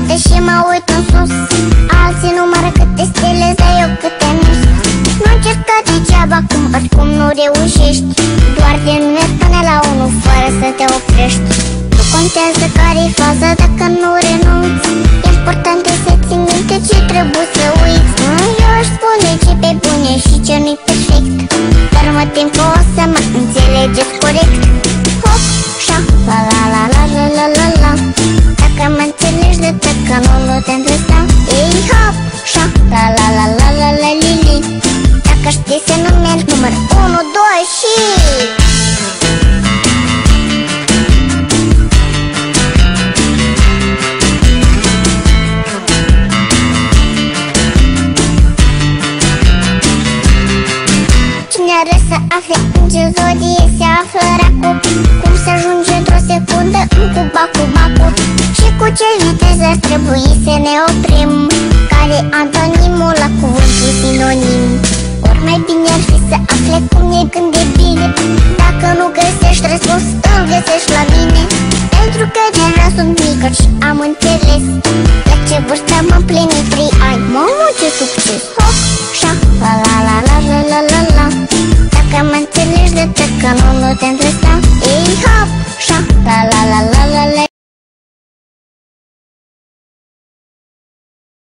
departe și mă uit în sus. Alții numără câte stele, dar eu câte minus. Nu încerca degeaba, cum oricum nu reușești. Doar din merg până la 1 fără să te oprești. Nu contează care-i faza dacă nu renunți. Important e să ții minte ce trebuie să uiți. Eu aș spune ce pe bune și ce nu-i perfect, dar mă tem că o să mă înțelegeți corect. Hop, șa, la la la la la la la la. Dacă mă înțelegi de că nu te îndrăsta. Ei, hop, șa, la la la la la la li li. Dacă știi să nu mergi număr 1, 2 și... Să afle în ce zodie se află racul, cum să ajunge într-o secundă în cubacu. Și cu ce viteză ar trebui să ne oprim, care antonimul la cuvântul sinonim. Ori mai bine ar fi să afle cum ne gândim